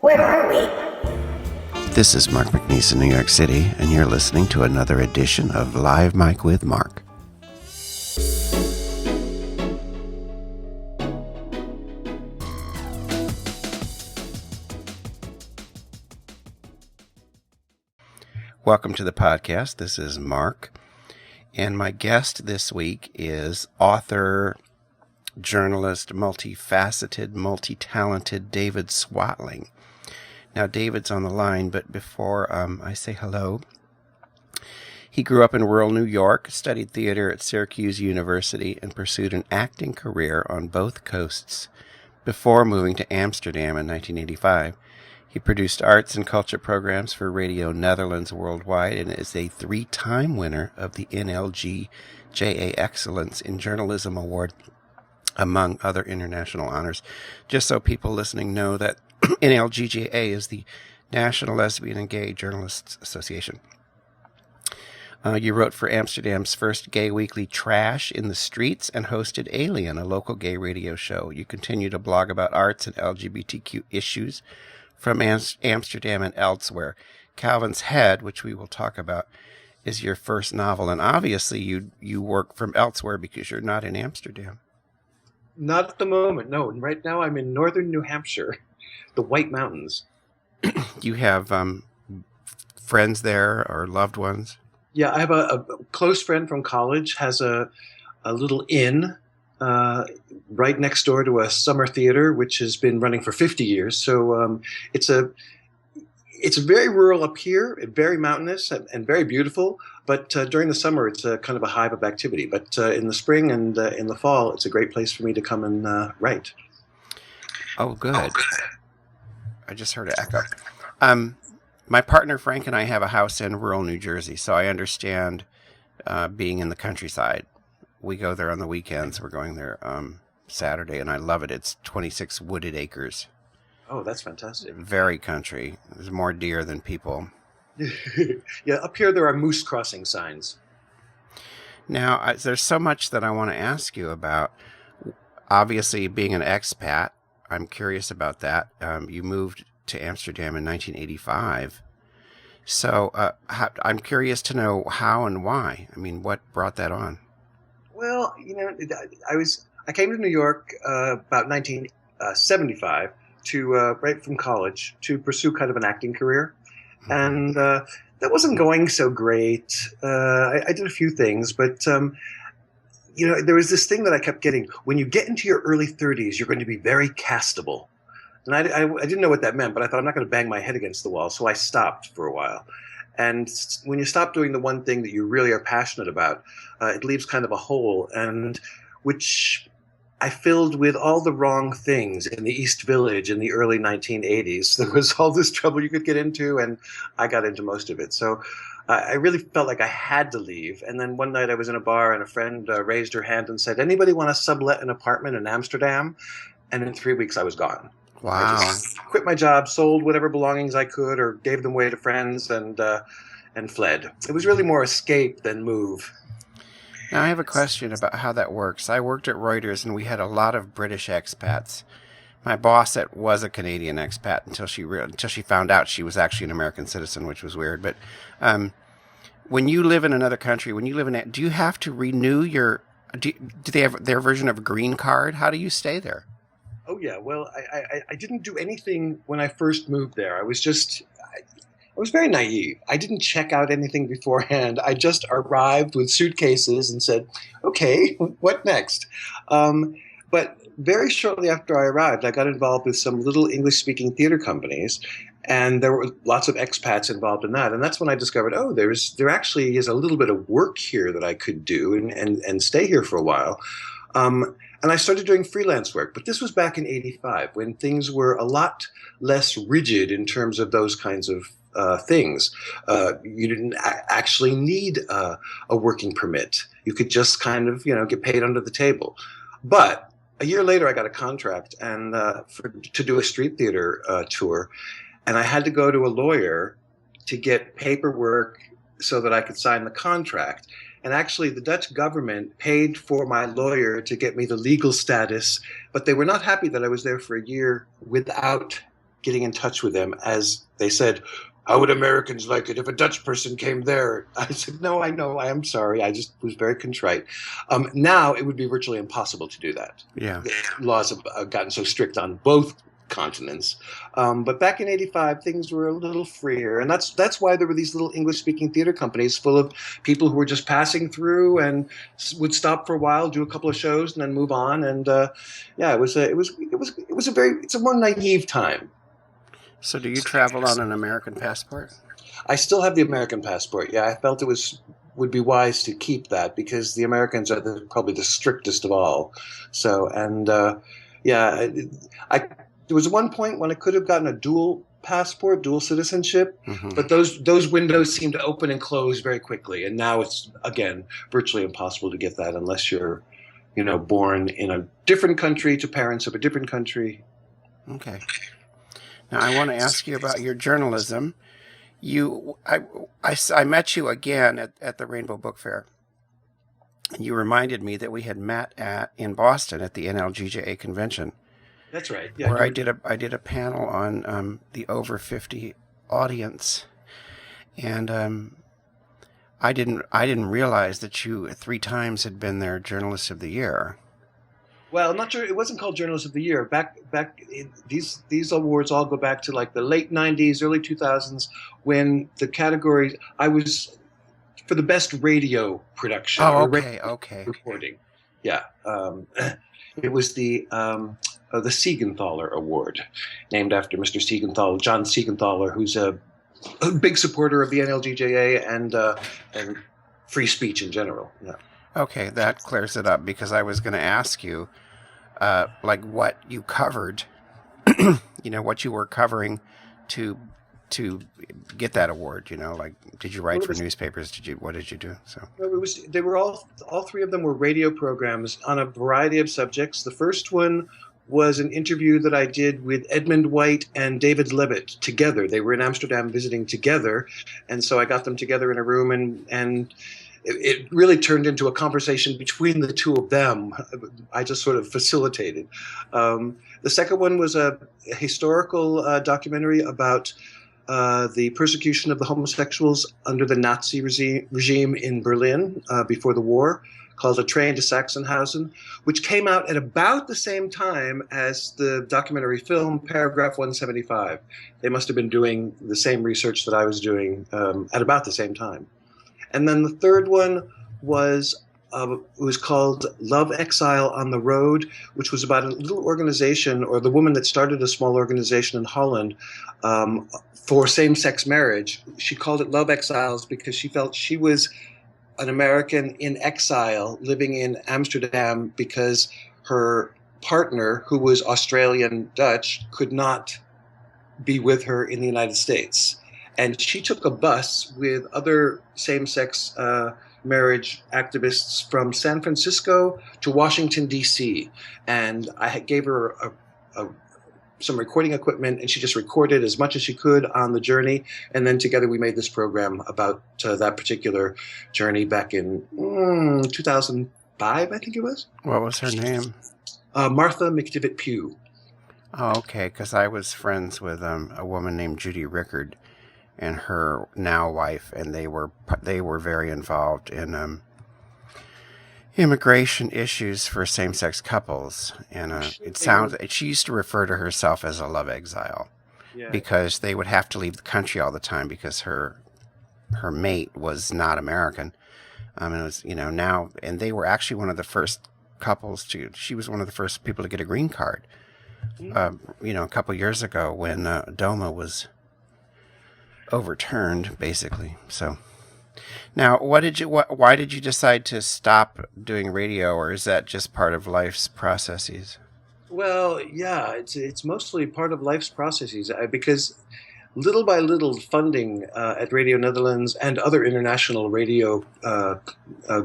Where are we? This is Mark McNeese in New York City, and you're listening to another edition of Live Mic with Mark. Welcome to the podcast. This is Mark, and my guest this week is author, journalist, multifaceted, multi-talented David Swatling. Now, David's on the line, but before I say hello, he grew up in rural New York, studied theater at Syracuse University, and pursued an acting career on both coasts before moving to Amsterdam in 1985. He produced arts and culture programs for Radio Netherlands worldwide and is a 3-time winner of the NLGJA Excellence in Journalism Award, among other international honors. Just so people listening know that NLGJA is the National Lesbian and Gay Journalists Association. You wrote for Amsterdam's first gay weekly Trash in the Streets and hosted Alien, a local gay radio show. You continue to blog about arts and LGBTQ issues from Amsterdam and elsewhere. Calvin's Head, which we will talk about, is your first novel, and obviously you work from elsewhere because you're not in Amsterdam. Not at the moment, no. Right now I'm in northern New Hampshire, the White Mountains. You have friends there or loved ones? Yeah, I have a close friend from college, has a little inn right next door to a summer theater, which has been running for 50 years. So it's very rural up here, very mountainous and very beautiful. But during the summer, it's a kind of a hive of activity. But in the spring and in the fall, it's a great place for me to come and write. Oh, good. I just heard an echo. My partner Frank and I have a house in rural New Jersey, so I understand being in the countryside. We go there on the weekends. We're going there Saturday, and I love it. It's 26 wooded acres. Oh, that's fantastic. Very country. There's more deer than people. Yeah, up here there are moose crossing signs. Now, there's so much that I want to ask you about. Obviously, being an expat, I'm curious about that. You moved to Amsterdam in 1985. So I'm curious to know how and why. I mean, what brought that on? Well, I came to New York about 1975 to right from college to pursue kind of an acting career. And that wasn't going so great. I did a few things, but there was this thing that I kept getting. When you get into your early 30s, you're going to be very castable. And I didn't know what that meant, but I thought I'm not going to bang my head against the wall. So I stopped for a while. And when you stop doing the one thing that you really are passionate about, it leaves kind of a hole, and which I filled with all the wrong things in the East Village in the early 1980s. There was all this trouble you could get into, and I got into most of it. So I really felt like I had to leave. And then one night I was in a bar, and a friend raised her hand and said, "Anybody want to sublet an apartment in Amsterdam?" And in 3 weeks I was gone. Wow. I just quit my job, sold whatever belongings I could, or gave them away to friends, and fled. It was really more escape than move. Now, I have a question about how that works. I worked at Reuters, and we had a lot of British expats. My boss was a Canadian expat until she found out she was actually an American citizen, which was weird. But when you live in another country, do you have to renew your? Do they have their version of a green card? How do you stay there? Oh yeah, well, I didn't do anything when I first moved there. I was very naive. I didn't check out anything beforehand. I just arrived with suitcases and said, "Okay, what next?" But very shortly after I arrived, I got involved with some little English-speaking theater companies, and there were lots of expats involved in that. And that's when I discovered, there actually is a little bit of work here that I could do and stay here for a while. And I started doing freelance work, but this was back in '85 when things were a lot less rigid in terms of those kinds of things. You didn't actually need a working permit. You could just kind of, get paid under the table. But a year later, I got a contract and to do a street theater tour, and I had to go to a lawyer to get paperwork so that I could sign the contract. And actually, the Dutch government paid for my lawyer to get me the legal status, but they were not happy that I was there for a year without getting in touch with them as they said, how would Americans like it if a Dutch person came there? I said, no, I know. I am sorry. I just was very contrite. Now it would be virtually impossible to do that. Yeah. The laws have gotten so strict on both continents. But back in '85, things were a little freer. And that's why there were these little English-speaking theater companies full of people who were just passing through and would stop for a while, do a couple of shows, and then move on. And it's a more naive time. So do you travel on an American passport? I still have the American passport. Yeah, I felt would be wise to keep that because the Americans are probably the strictest of all. So, and there was one point when I could have gotten a dual passport, dual citizenship, but those windows seem to open and close very quickly. And now it's, again, virtually impossible to get that unless you're, born in a different country to parents of a different country. Okay. Now, I want to ask you about your journalism. I met you again at the Rainbow Book Fair. You reminded me that we had met in Boston at the NLGJA convention. That's right. Yeah, where I did a panel on the over 50 audience, and I didn't realize that you 3 times had been their Journalist of the Year. Well, I'm not sure. It wasn't called Journalist of the Year. These awards all go back to like the late '90s, early 2000s, when the category I was for the best radio production. Oh, okay. Reporting. Yeah, it was the Siegenthaler Award, named after Mr. Siegenthaler, John Siegenthaler, who's a big supporter of the NLGJA and free speech in general. Yeah. Okay, that clears it up because I was going to ask you, what you covered, what you were covering to get that award. Did you write for newspapers? What did you do? So they were all 3 of them were radio programs on a variety of subjects. The first one was an interview that I did with Edmund White and David Levitt together. They were in Amsterdam visiting together, and so I got them together in a room and it really turned into a conversation between the 2 of them. I just sort of facilitated. The second one was a historical documentary about the persecution of the homosexuals under the Nazi regime in Berlin before the war, called A Train to Sachsenhausen, which came out at about the same time as the documentary film Paragraph 175. They must have been doing the same research that I was doing at about the same time. And then the third one was it was called Love, Exile on the Road, which was about a little organization, or the woman that started a small organization in Holland for same-sex marriage. She called it Love Exiles because she felt she was an American in exile living in Amsterdam because her partner, who was Australian Dutch, could not be with her in the United States. And she took a bus with other same-sex marriage activists from San Francisco to Washington, D.C. And I gave her some recording equipment, and she just recorded as much as she could on the journey. And then together we made this program about that particular journey back in 2005, I think it was. What was her name? Martha McDivitt Pugh. Oh, okay, because I was friends with a woman named Judy Rickard and her now wife, and they were very involved in immigration issues for same-sex couples. And she used to refer to herself as a love exile, because they would have to leave the country all the time because her mate was not American. And it was now, and they were actually one of the first couples she was one of the first people to get a green card. A couple years ago when DOMA was overturned, basically. So now, why did you decide to stop doing radio, or is that just part of life's processes? Well, yeah, it's mostly part of life's processes because little by little funding at Radio Netherlands and other international radio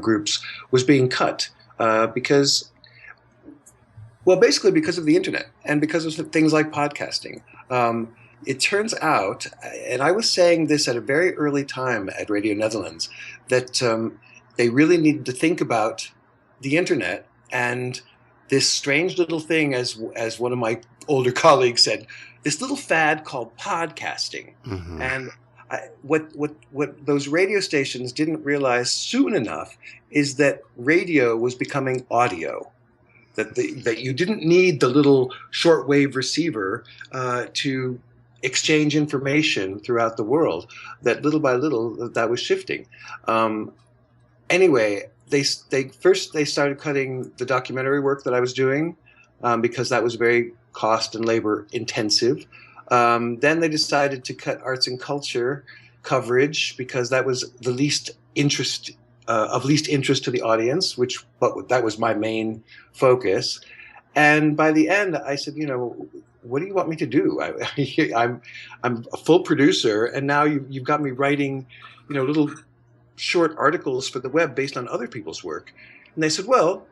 groups was being cut basically because of the internet and because of things like podcasting. It turns out, and I was saying this at a very early time at Radio Netherlands, that they really needed to think about the internet and this strange little thing, as one of my older colleagues said, this little fad called podcasting. Mm-hmm. And what those radio stations didn't realize soon enough is that radio was becoming audio. That you didn't need the little shortwave receiver to exchange information throughout the world. That little by little that was shifting. Anyway, they started cutting the documentary work that I was doing because that was very cost and labor intensive. Then they decided to cut arts and culture coverage because that was the least interest to the audience, but that was my main focus. And by the end, I said, what do you want me to do? I'm a full producer, and now you've got me writing, little short articles for the web based on other people's work. And they said, well,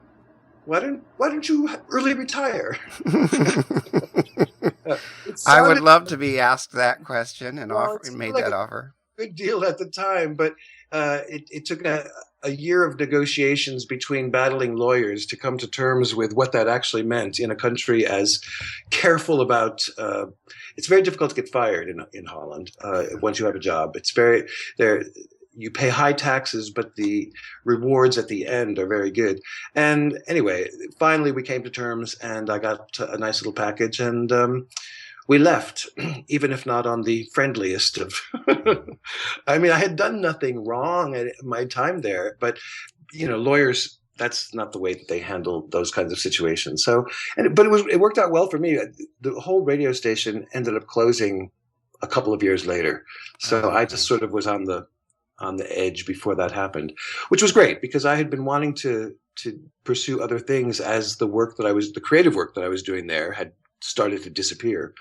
why don't you early retire? I would love to be asked that question and made like that offer. Good deal at the time, but it took a year of negotiations between battling lawyers to come to terms with what that actually meant in a country as careful about. It's very difficult to get fired in Holland once you have a job. You pay high taxes, but the rewards at the end are very good. And anyway, finally we came to terms, and I got a nice little package, and we left, even if not on the friendliest of. I mean, I had done nothing wrong at my time there, but lawyers, that's not the way that they handle those kinds of situations. So, but it worked out well for me. The whole radio station ended up closing a couple of years later, so I just sort of was on the edge before that happened, which was great because I had been wanting to pursue other things as the creative work that I was doing there had started to disappear.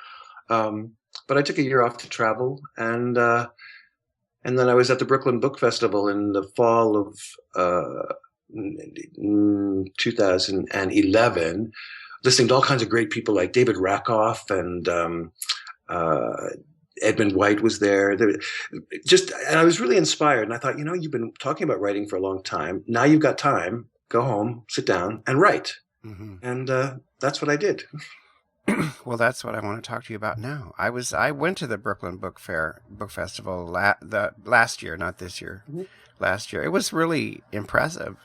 But I took a year off to travel, and then I was at the Brooklyn Book Festival in the fall of 2011, listening to all kinds of great people like David Rakoff and Edmund White was there. And I was really inspired. And I thought, you've been talking about writing for a long time. Now you've got time. Go home, sit down, and write. Mm-hmm. And that's what I did. Well, that's what I want to talk to you about now. I went to the Brooklyn Book Festival last year, not this year. Mm-hmm. Last year. It was really impressive.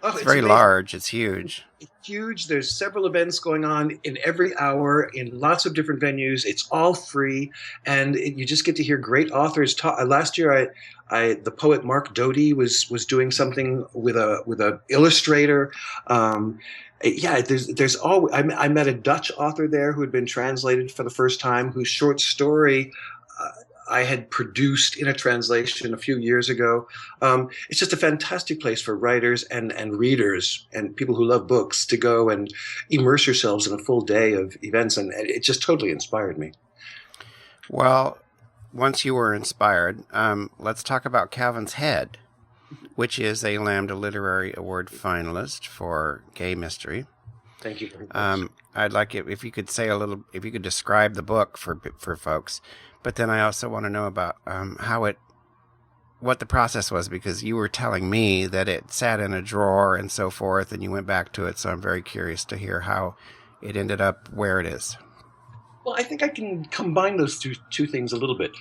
It's very amazing. Large. It's huge. It's huge. There's several events going on in every hour in lots of different venues. It's all free, and you just get to hear great authors talk. Last year, the poet Mark Doty was doing something with a illustrator. There's always. I met a Dutch author there who had been translated for the first time, whose short story I had produced in a translation a few years ago. It's just a fantastic place for writers and readers and people who love books to go and immerse yourselves in a full day of events, and it just totally inspired me. Well, once you were inspired, let's talk about Calvin's Head, which is a Lambda Literary Award finalist for gay mystery. Thank you very much. I'd like it if you could if you could describe the book for folks. But then I also want to know about what the process was, because you were telling me that it sat in a drawer and so forth, and you went back to it. So I'm very curious to hear how it ended up where it is. Well, I think I can combine those two things a little bit.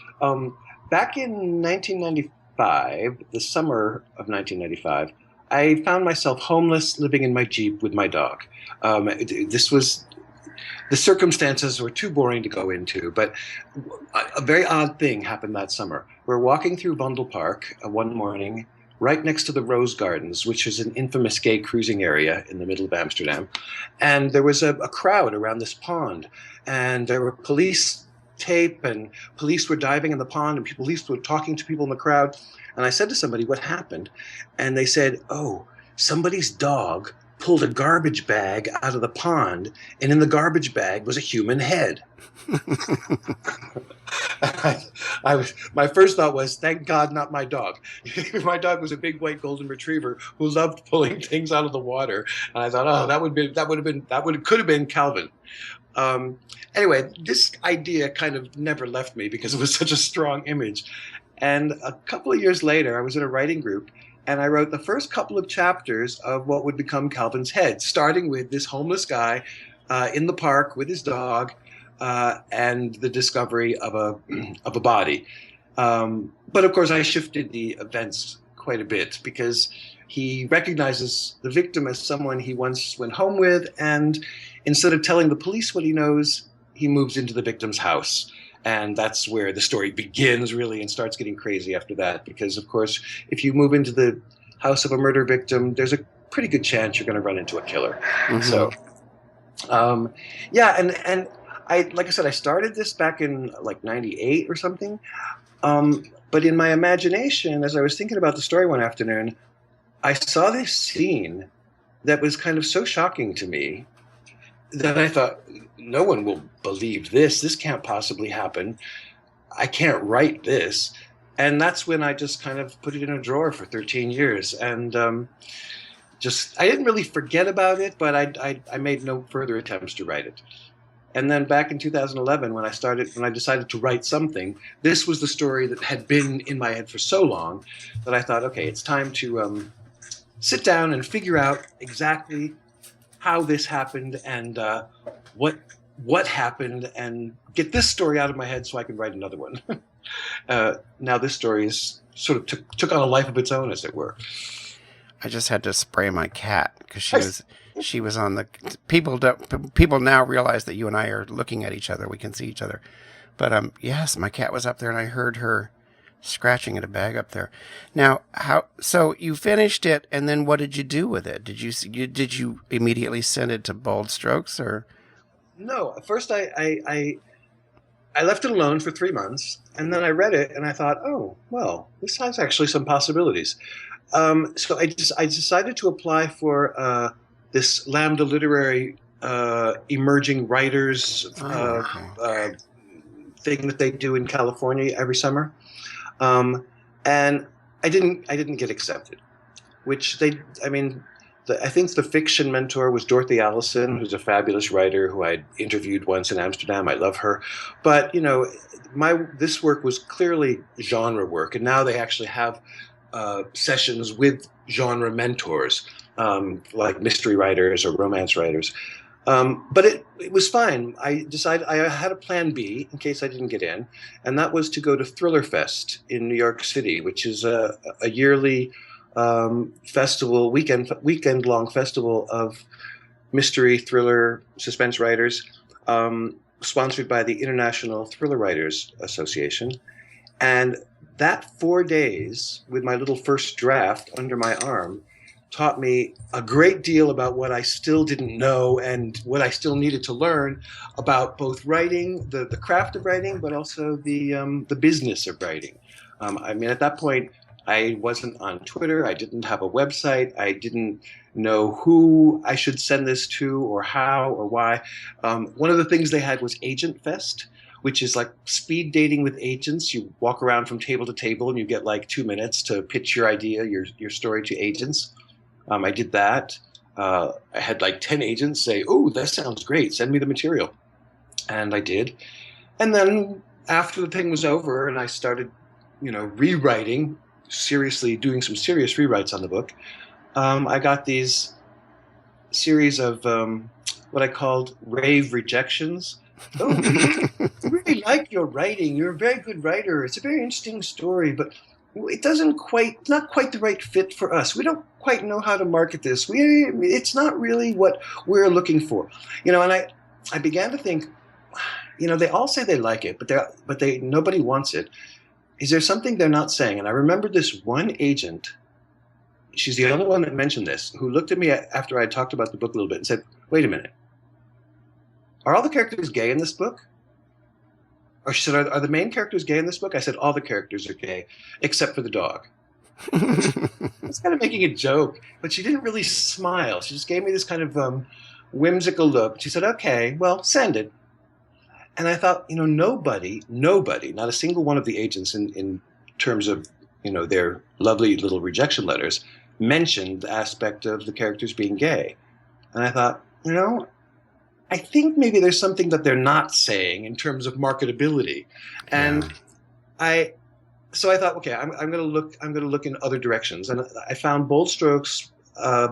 Back in 1995, the summer of 1995, I found myself homeless, living in my Jeep with my dog. The circumstances were too boring to go into, but a very odd thing happened that summer. We're walking through Vondel Park one morning, right next to the Rose Gardens, which is an infamous gay cruising area in the middle of Amsterdam. And there was a crowd around this pond, and there were police tape, and police were diving in the pond, and police were talking to people in the crowd. And I said to somebody, what happened? And they said, oh, somebody's dog pulled a garbage bag out of the pond, and in the garbage bag was a human head. My first thought was, thank God, not my dog. My dog was a big white golden retriever who loved pulling things out of the water, and I thought, oh, could have been Calvin. Anyway, this idea kind of never left me because it was such a strong image. And a couple of years later, I was in a writing group, and I wrote the first couple of chapters of what would become Calvin's Head, starting with this homeless guy in the park with his dog, and the discovery of a body. But of course, I shifted the events quite a bit because he recognizes the victim as someone he once went home with, and instead of telling the police what he knows, he moves into the victim's house. And that's where the story begins, really, and starts getting crazy after that. Because, of course, if you move into the house of a murder victim, there's a pretty good chance you're going to run into a killer. Mm-hmm. So, yeah, and I, like I said, I started this back in like 98 or something. But in my imagination, as I was thinking about the story one afternoon, I saw this scene that was kind of so shocking to me that I thought, no one will believe this. This can't possibly happen. I can't write this. And that's when I just kind of put it in a drawer for 13 years. And I didn't really forget about it, but I made no further attempts to write it. And then back in 2011, when I decided to write something, this was the story that had been in my head for so long that I thought, okay, it's time to sit down and figure out exactly how this happened and what happened, and get this story out of my head so I can write another one. Now this story is sort of took on a life of its own, as it were. I just had to spray my cat because she was on the people now realize that you and I are looking at each other. We can see each other. But yes, my cat was up there and I heard her scratching at a bag up there. Now, so you finished it, and then what did you do with it? Did you immediately send it to Bold Strokes, or? No, first I left it alone for 3 months, and then I read it and I thought, oh, well, this has actually some possibilities. So I decided to apply for this Lambda Literary Emerging Writers thing that they do in California every summer. And I didn't get accepted, which I think the fiction mentor was Dorothy Allison, who's a fabulous writer who I'd interviewed once in Amsterdam. I love her. But, this work was clearly genre work, and now they actually have sessions with genre mentors, like mystery writers or romance writers. But it was fine. I decided I had a plan B in case I didn't get in, and that was to go to Thriller Fest in New York City, which is a yearly festival, weekend-long festival of mystery, thriller, suspense writers, sponsored by the International Thriller Writers Association. And that 4 days with my little first draft under my arm taught me a great deal about what I still didn't know and what I still needed to learn about both writing, the craft of writing, but also the business of writing. At that point, I wasn't on Twitter. I didn't have a website. I didn't know who I should send this to or how or why. One of the things they had was Agent Fest, which is like speed dating with agents. You walk around from table to table and you get like 2 minutes to pitch your idea, your story to agents. I did that. I had like 10 agents say, "Oh, that sounds great. Send me the material." And I did. And then after the thing was over and I started, rewriting, seriously doing some serious rewrites on the book, I got these series of what I called rave rejections. "Oh, I really like your writing. You're a very good writer. It's a very interesting story, but it not quite the right fit for us. We don't quite know how to market this. It's not really what we're looking for." And I began to think, they all say they like it, but nobody wants it. Is there something they're not saying? And I remember this one agent, she's the only one that mentioned this, who looked at me after I talked about the book a little bit and said, "Wait a minute. Are all the characters gay in this book?" Or she said, are the main characters gay in this book? I said, all the characters are gay, except for the dog. I was kind of making a joke, but she didn't really smile. She just gave me this kind of whimsical look. She said, "Okay, well, send it." And I thought, nobody, not a single one of the agents in terms of, their lovely little rejection letters mentioned the aspect of the characters being gay. And I thought, I think maybe there's something that they're not saying in terms of marketability. And so I thought, okay, I'm going to look in other directions. And I found Bold Strokes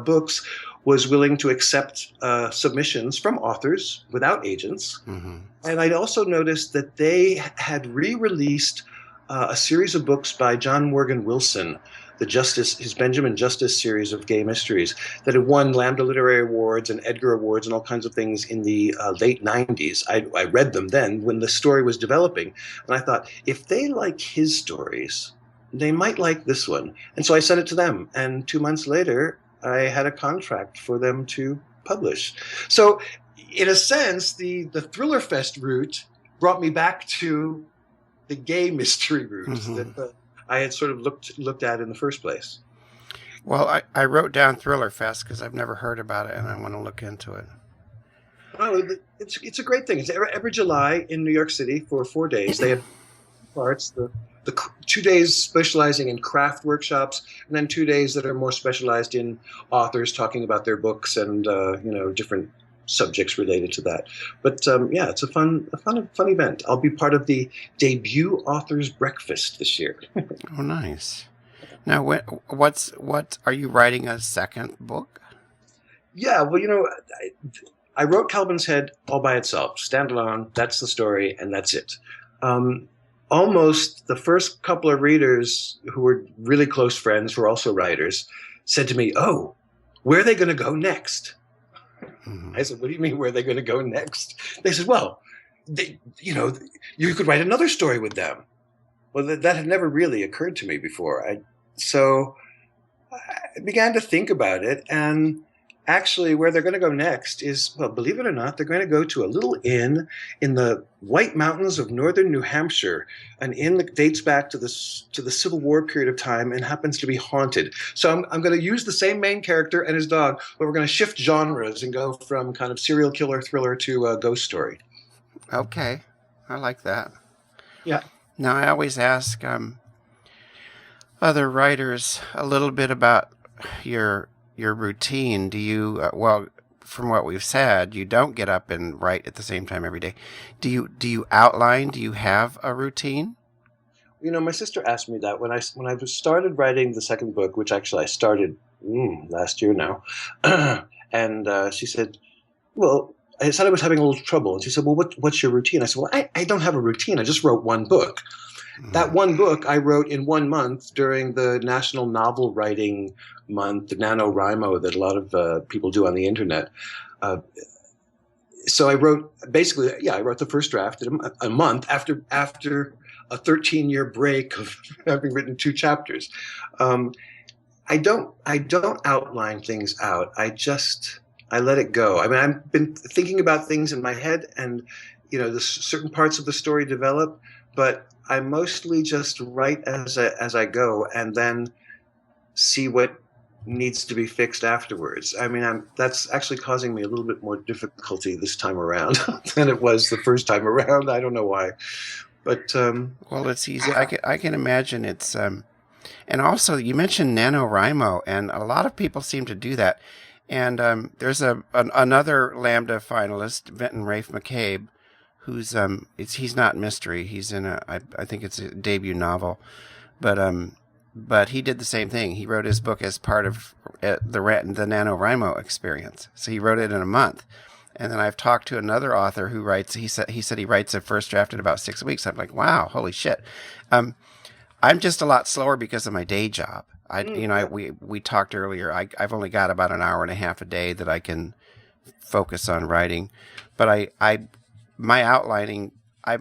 books was willing to accept submissions from authors without agents. Mm-hmm. And I'd also noticed that they had re-released a series of books by John Morgan Wilson, his Benjamin Justice series of gay mysteries that had won Lambda Literary Awards and Edgar Awards and all kinds of things in the late 90s. I read them then when the story was developing. And I thought, if they like his stories, they might like this one. And so I sent it to them. And 2 months later, I had a contract for them to publish. So in a sense, the Thriller Fest route brought me back to the gay mystery route that I had sort of looked at in the first place. Well, I wrote down Thriller Fest because I've never heard about it, and I want to look into it. Oh, it's a great thing. It's every July in New York City for 4 days. They have parts, the 2 days specializing in craft workshops, and then 2 days that are more specialized in authors talking about their books and different subjects related to that. But yeah, it's a fun event. I'll be part of the debut authors breakfast this year. Oh, nice. Now, what are you writing a second book? Yeah, well, I wrote Calvin's Head all by itself, standalone. That's the story, and that's it. Almost the first couple of readers who were really close friends, who are also writers, said to me, "Oh, where are they going to go next?" Mm-hmm. I said, "What do you mean, where are they going to go next?" They said, "Well, you could write another story with them." Well, that had never really occurred to me before. So I began to think about it, and actually where they're going to go next is, well, believe it or not, they're going to go to a little inn in the White Mountains of northern New Hampshire, an inn that dates back to the Civil War period of time and happens to be haunted. So I'm going to use the same main character and his dog, but we're going to shift genres and go from kind of serial killer thriller to a ghost story. Okay, I like that. Yeah. Now, I always ask other writers a little bit about your routine. Do you, from what we've said, you don't get up and write at the same time every day. Do you outline? Do you have a routine? My sister asked me that when I started writing the second book, which actually I started last year now, and she said, well, I said I was having a little trouble, and she said, well, what's your routine? I said, well, I don't have a routine. I just wrote one book. Mm-hmm. That one book I wrote in 1 month during the National Novel Writing Month, the NaNoWriMo that a lot of people do on the internet. So I wrote the first draft in a month after a 13-year break of having written 2 chapters. I don't outline things out. I let it go. I mean, I've been thinking about things in my head, and the certain parts of the story develop, but I mostly just write as I go, and then see what needs to be fixed afterwards. I mean, that's actually causing me a little bit more difficulty this time around than it was the first time around. I don't know why, but well, it's easy. I can imagine it's and also you mentioned NaNoWriMo, and a lot of people seem to do that. And there's another Lambda finalist, Benton Rafe McCabe, who's he's not mystery. He's in I think it's a debut novel, but he did the same thing. He wrote his book as part of the NaNoWriMo experience. So he wrote it in a month. And then I've talked to another author who writes. He said he writes a first draft in about 6 weeks. I'm like, wow, holy shit. I'm just a lot slower because of my day job. We talked earlier. I've only got about an hour and a half a day that I can focus on writing, but my outlining, I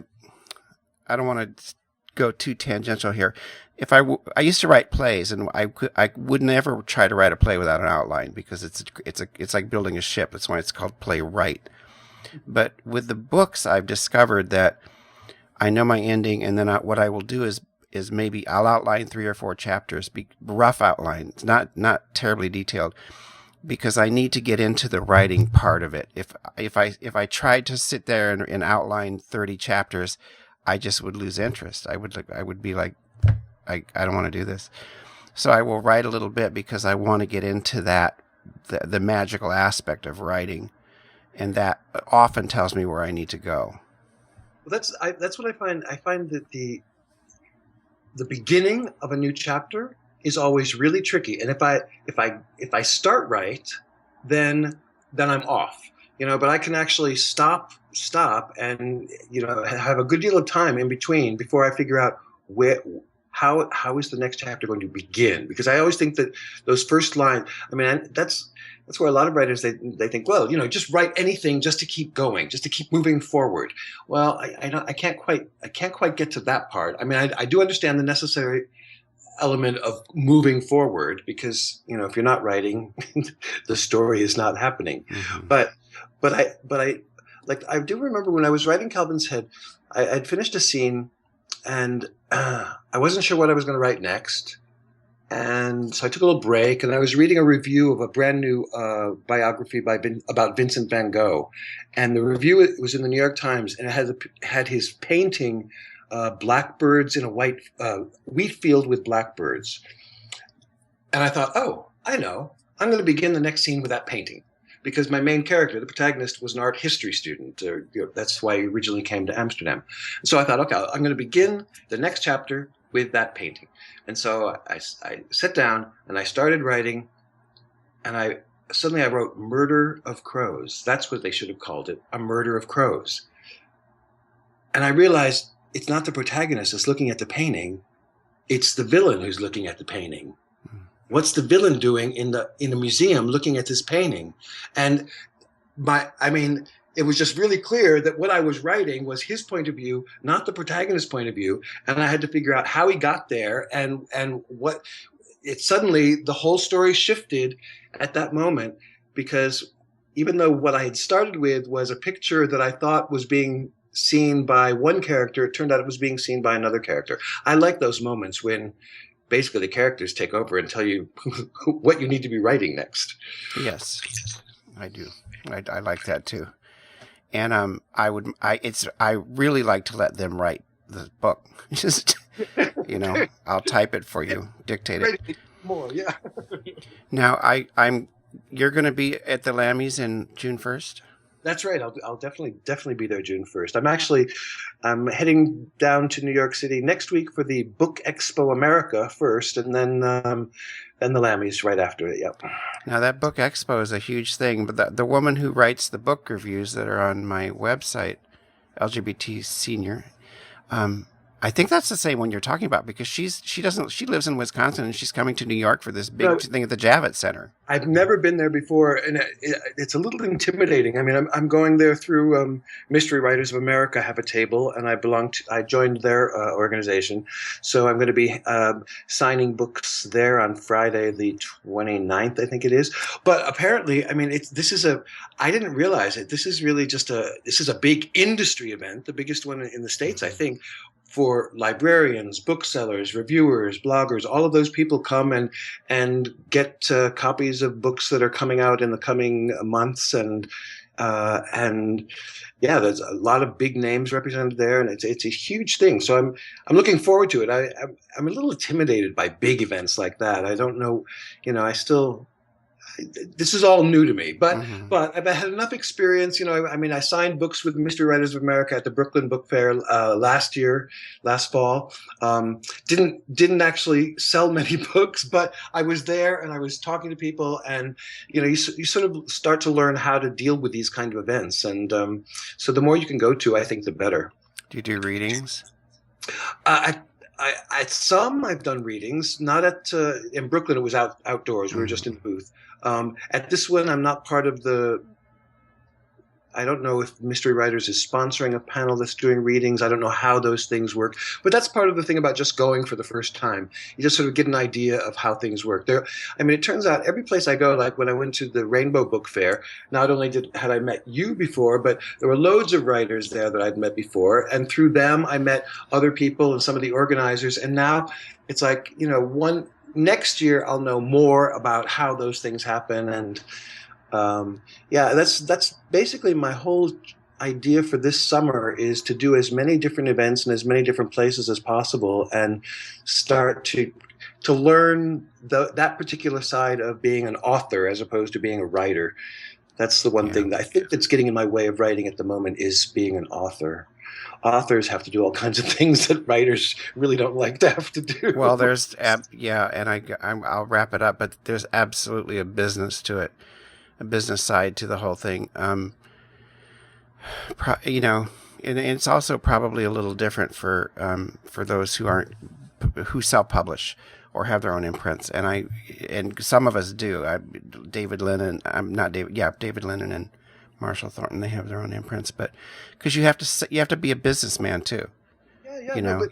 don't want to go too tangential here. If I used to write plays, and I would never try to write a play without an outline, because it's like building a ship. That's why it's called playwright. But with the books, I've discovered that I know my ending, and then what I will do is maybe I'll outline 3 or 4 chapters, rough outlines, not terribly detailed, because I need to get into the writing part of it. If I tried to sit there and outline 30 chapters, I just would lose interest. I would be like, I don't want to do this. So I will write a little bit because I want to get into that, the magical aspect of writing, and that often tells me where I need to go. Well, that's what I find. I find that the beginning of a new chapter is always really tricky, and if I start right, then I'm off. But I can actually stop and have a good deal of time in between before I figure out how is the next chapter going to begin. Because I always think that those first lines, that's where a lot of writers they think, well, just write anything just to keep going, just to keep moving forward. Well, I can't quite get to that part. I do understand the necessary element of moving forward, because if you're not writing, the story is not happening. Mm-hmm. But I do remember when I was writing Calvin's Head, I'd finished a scene, and I wasn't sure what I was going to write next. And so I took a little break, and I was reading a review of a brand new biography about Vincent van Gogh. And the review was in the New York Times, and it had his painting, blackbirds in a wheat field with blackbirds. And I thought, oh, I know. I'm going to begin the next scene with that painting, because my main character, the protagonist, was an art history student. That's why he originally came to Amsterdam. So I thought, okay, I'm going to begin the next chapter with that painting. And so I sat down and I started writing, and suddenly I wrote Murder of Crows. That's what they should have called it, A Murder of Crows. And I realized it's not the protagonist that's looking at the painting, it's the villain who's looking at the painting. What's the villain doing in the museum looking at this painting? And it was just really clear that what I was writing was his point of view, not the protagonist's point of view. And I had to figure out how he got there, and what it suddenly, the whole story shifted at that moment, because even though what I had started with was a picture that I thought was being seen by one character, it turned out it was being seen by another character. I like those moments when basically the characters take over and tell you what you need to be writing next. Yes, I do. I like that too. And I really like to let them write the book. Just, I'll type it for you, dictate it. More, yeah. Now you're going to be at the Lammies in June 1st? That's right. I'll definitely be there June 1st. I'm heading down to New York City next week for the Book Expo America first, and then the Lammies right after it. Yep. Now that Book Expo is a huge thing, but the woman who writes the book reviews that are on my website, LGBT Senior, I think that's the same one you're talking about, because she lives in Wisconsin, and she's coming to New York for this big thing at the Javits Center. I've never been there before, and it's a little intimidating. I'm going there through Mystery Writers of America have a table, and I joined their organization, so I'm going to be signing books there on Friday the 29th, I think it is. But apparently, I didn't realize it. This is really this is a big industry event, the biggest one in the States, I think, for librarians, booksellers, reviewers, bloggers. All of those people come and get copies of books that are coming out in the coming months, and there's a lot of big names represented there, and it's a huge thing. So I'm looking forward to it. I'm a little intimidated by big events like that. I don't know, this is all new to me, but I've had enough experience. I signed books with Mystery Writers of America at the Brooklyn Book Fair last fall. Didn't actually sell many books, but I was there and I was talking to people, and you sort of start to learn how to deal with these kind of events, and so the more you can go to, I think the better. Do you do readings? At some I've done readings, not in Brooklyn. It was outdoors. We were just in the booth. At this one, I'm not part of I don't know if Mystery Writers is sponsoring a panel that's doing readings. I don't know how those things work, but that's part of the thing about just going for the first time. You just sort of get an idea of how things work. It turns out every place I go, like when I went to the Rainbow Book Fair, not only had I met you before, but there were loads of writers there that I'd met before, and through them I met other people and some of the organizers, and now it's like, next year I'll know more about how those things happen, and that's basically my whole idea for this summer, is to do as many different events in as many different places as possible, and start to learn that particular side of being an author as opposed to being a writer. That's the one thing that I think that's getting in my way of writing at the moment, is being an author. Authors have to do all kinds of things that writers really don't like to have to do. Well, there's and I'll wrap it up, but there's absolutely a business to it. business side to the whole thing. You know, and it's also probably a little different for those who self-publish or have their own imprints, and some of us do. David Lennon and Marshall Thornton, they have their own imprints, but because you have to be a businessman too. Yeah, you know. But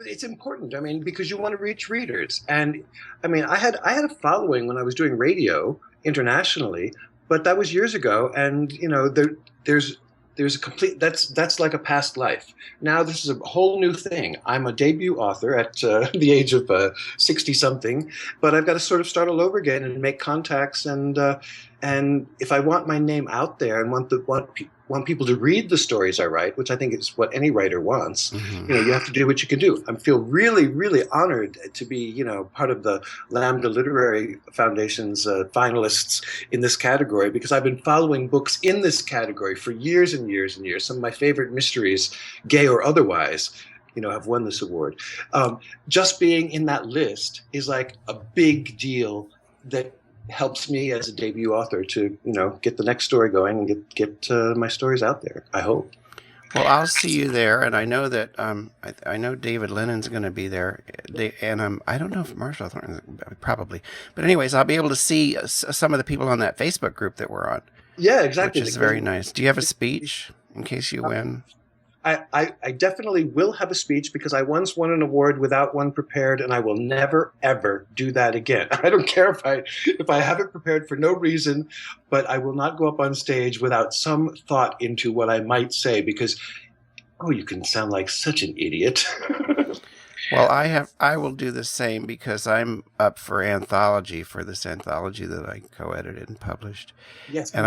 it's important. I mean, because you want to reach readers, and I mean, I had a following when I was doing radio internationally, but that was years ago, and you know, there's a complete that's like a past life. Now this is a whole new thing. I'm a debut author at the age of 60 something, but I've got to sort of start all over again and make contacts, and if I want my name out there and want people to read the stories I write, which I think is what any writer wants, Mm-hmm. you know, you have to do what you can do. I feel really, really honored to be, you know, part of the Lambda Literary Foundation's finalists in this category, because I've been following books in this category for years and years and years. Some of my favorite mysteries, gay or otherwise, you know, have won this award. Just being in that list is like a big deal that helps me as a debut author to, you know, get the next story going and get my stories out there, I hope. Well, I'll see you there, and I know that I know David Lennon's going to be there, and I don't know if Marshall Thornton, probably, but anyways, I'll be able to see some of the people on that Facebook group that we're on. Yeah, exactly. Which is very nice. Do you have a speech in case you win? I definitely will have a speech, because I once won an award without one prepared, and I will never, ever do that again. I don't care if I have it prepared for no reason, but I will not go up on stage without some thought into what I might say, because, you can sound like such an idiot. Well, I will do the same, because I'm up for this anthology that I co-edited and published. Yes, and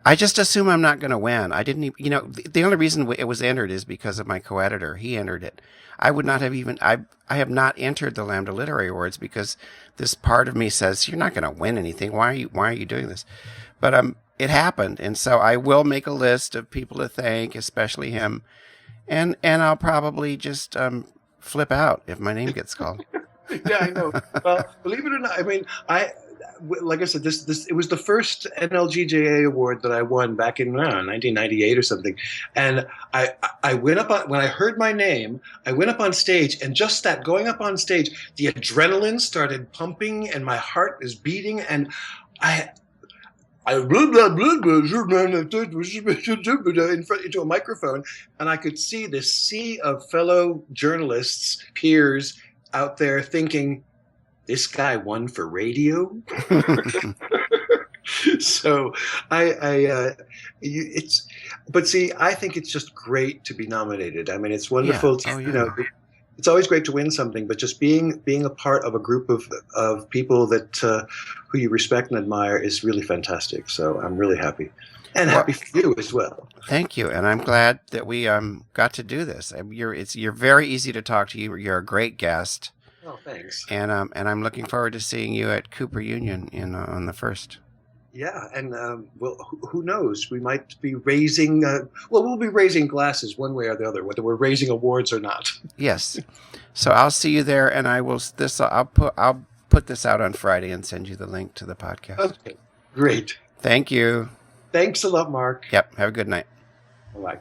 I just assume I'm not going to win. I didn't even, you know, the only reason it was entered is because of my co-editor. He entered it. I would not have even, I have not entered the Lambda Literary Awards because this part of me says, you're not going to win anything. Why are you doing this? But it happened. And so I will make a list of people to thank, especially him. And I'll probably just, flip out if my name gets called. Yeah, I know. Well, believe it or not, I mean, like I said, this it was the first NLGJA award that I won back in 1998 or something, and I went up on, when I heard my name, I went up on stage, and just that going up on stage, the adrenaline started pumping, and my heart is beating, and I into a microphone, and I could see this sea of fellow journalists, peers out there thinking, this guy won for radio. So but see, I think it's just great to be nominated. I mean, it's wonderful to, you know, it's always great to win something, but just being a part of a group of people that who you respect and admire is really fantastic. So I'm really happy, and happy for you as well. Thank you, and I'm glad that we got to do this. You're very easy to talk to. You're a great guest. Oh, thanks. And I'm looking forward to seeing you at Cooper Union on the 1st. Yeah, and well, who knows? We might be raising. We'll be raising glasses one way or the other, whether we're raising awards or not. Yes. So I'll see you there, and I'll put this out on Friday and send you the link to the podcast. Okay, great. Thank you. Thanks a lot, Mark. Yep. Have a good night. Bye.